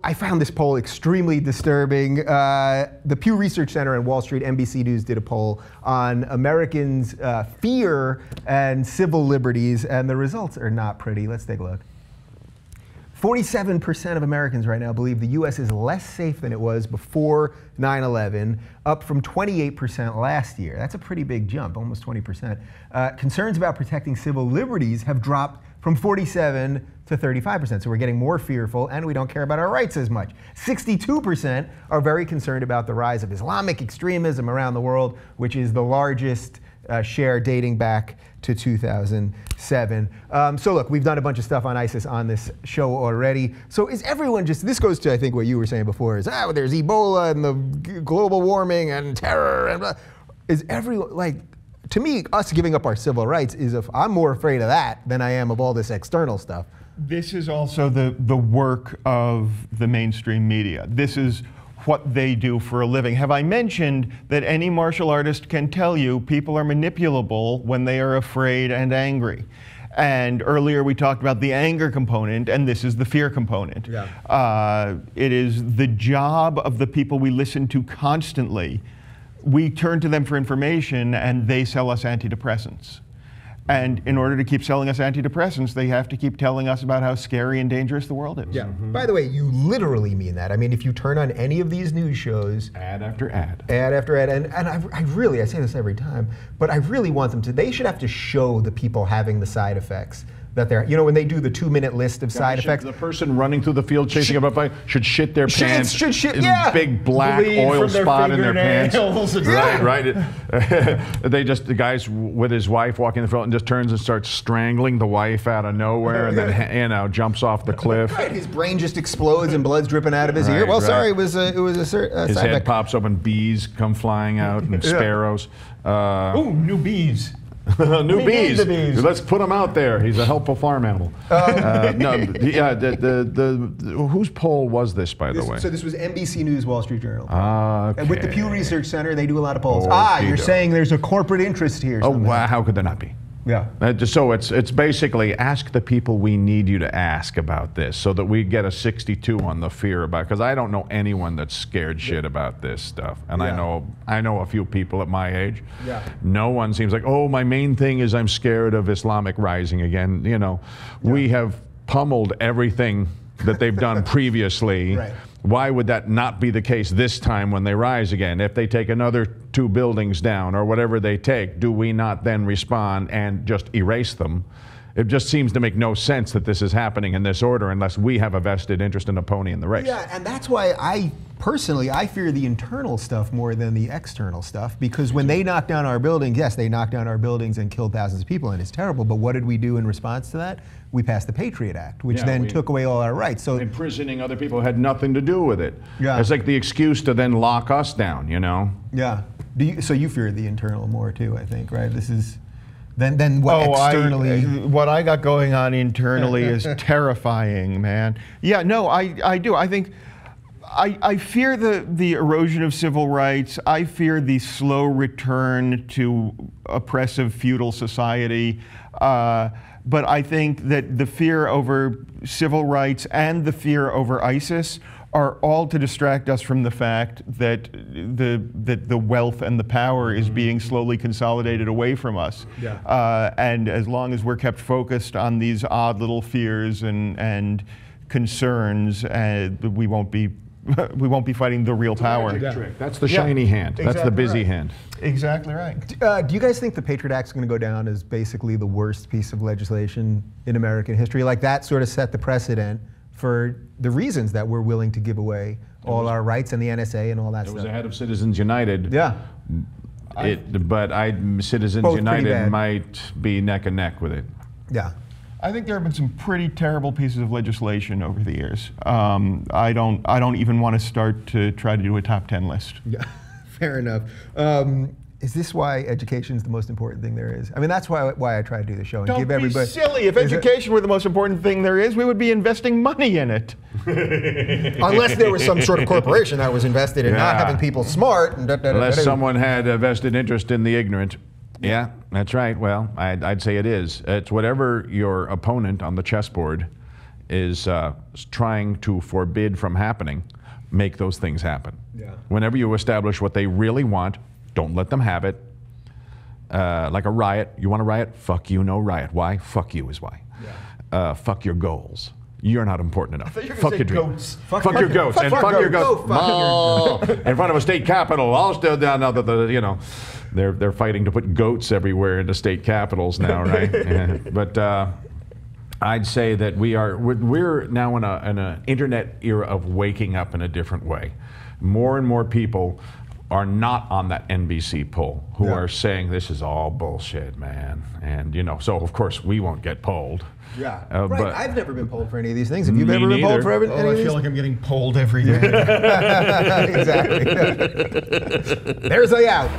I found this poll extremely disturbing. The Pew Research Center and Wall Street, NBC News did a poll on Americans' fear and civil liberties, and the results are not pretty. Let's take a look. 47% of Americans right now believe the U.S. is less safe than it was before 9/11, up from 28% last year. That's a pretty big jump, almost 20%. Concerns about protecting civil liberties have dropped from 47 to 35%. So we're getting more fearful, and we don't care about our rights as much. 62% are very concerned about the rise of Islamic extremism around the world, which is the largest share dating back to 2007. So look, we've done a bunch of stuff on ISIS on this show already. So is everyone just, this goes to I think what you were saying before, is there's Ebola and the global warming and terror and blah. Is everyone, like, to me, us giving up our civil rights is, I'm more afraid of that than I am of all this external stuff. This is also the work of the mainstream media. This is what they do for a living. Have I mentioned that any martial artist can tell you people are manipulable when they are afraid and angry? And earlier we talked about the anger component, and this is the fear component. Yeah. It is the job of the people we listen to constantly. We turn to them for information, and they sell us antidepressants. And in order to keep selling us antidepressants, they have to keep telling us about how scary and dangerous the world is. Yeah. By the way, you literally mean that. I mean, if you turn on any of these news shows, ad after ad, ad after ad, and I really, I say this every time, but I really want them to, they should have to show the people having the side effects that they're, you know, when they do the 2-minute list of side effects. The person running through the field chasing a buffalo should shit their pants. Should shit, yeah. Big black oil spot in their pants. Yeah. Right. The guy's with his wife walking the field and just turns and starts strangling the wife out of nowhere, and then, you know, jumps off the cliff. Right. His brain just explodes and blood's dripping out of his ear. Well, sorry, it was a his head pops up and bees come flying out and sparrows. Ooh, new bees. New bees. Let's put him out there. He's a helpful farm animal. Whose poll was this, by the way? So this was NBC News, Wall Street Journal. Okay. And with the Pew Research Center, they do a lot of polls. You're saying there's a corporate interest here. Oh, wow, how could there not be? Yeah. So it's basically ask the people we need you to ask about this, so that we get a 62 on the fear about, because I don't know anyone that's scared shit about this stuff, and I know a few people at my age. Yeah. No one seems like, oh, my main thing is I'm scared of Islamic rising again. You know, we have pummeled everything that they've done previously. Right. Why would that not be the case this time when they rise again? If they take another 2 buildings down or whatever they take, do we not then respond and just erase them? It just seems to make no sense that this is happening in this order unless we have a vested interest in a pony in the race. Yeah, and that's why I fear the internal stuff more than the external stuff, because when they knock down our buildings, yes, they knocked down our buildings and killed thousands of people, and it's terrible, but what did we do in response to that? We passed the Patriot Act, which then took away all our rights. So imprisoning other people had nothing to do with it. Yeah. It's like the excuse to then lock us down, you know? Yeah. So you fear the internal more too, I think, right? This is then what externally. What I got going on internally is terrifying, man. Yeah, no, I do. I think I fear the erosion of civil rights. I fear the slow return to oppressive feudal society. But I think that the fear over civil rights and the fear over ISIS are all to distract us from the fact that the wealth and the power is being slowly consolidated away from us. Yeah. And as long as we're kept focused on these odd little fears and concerns, we won't be fighting the real power. That's the shiny hand. That's the busy hand. Exactly right. Do you guys think the Patriot Act is going to go down as basically the worst piece of legislation in American history? Like, that sort of set the precedent for the reasons that we're willing to give away all our rights and the NSA and all that stuff. It was ahead of Citizens United. Yeah. But Citizens United might be neck and neck with it. Yeah. I think there have been some pretty terrible pieces of legislation over the years. I don't even want to start to try to do a top 10 list. Yeah, fair enough. Is this why education is the most important thing there is? I mean, that's why I try to do the show and give everybody. Don't be silly. If education were the most important thing there is, we would be investing money in it. Unless there was some sort of corporation that was invested in not having people smart. And unless someone had a vested interest in the ignorant. Yeah, that's right. Well, I'd say it is. It's whatever your opponent on the chessboard is trying to forbid from happening, make those things happen. Yeah. Whenever you establish what they really want, don't let them have it. Like a riot, you want a riot? Fuck you, no riot. Why? Fuck you is why. Yeah. Fuck your goals. You're not important enough. Fuck your dreams. Fuck your goats. And fuck your goats. In front of a state capitol. All still down now that they're fighting to put goats everywhere into state capitals now, right? Yeah. But I'd say that we're now in an internet era of waking up in a different way. More and more people are not on that NBC poll who are saying this is all bullshit, man. And so of course we w't get polled. Yeah, right. But I've never been polled for any of these things. Have you ever been polled for any of these? I feel like I'm getting polled every day. Exactly. There's a out.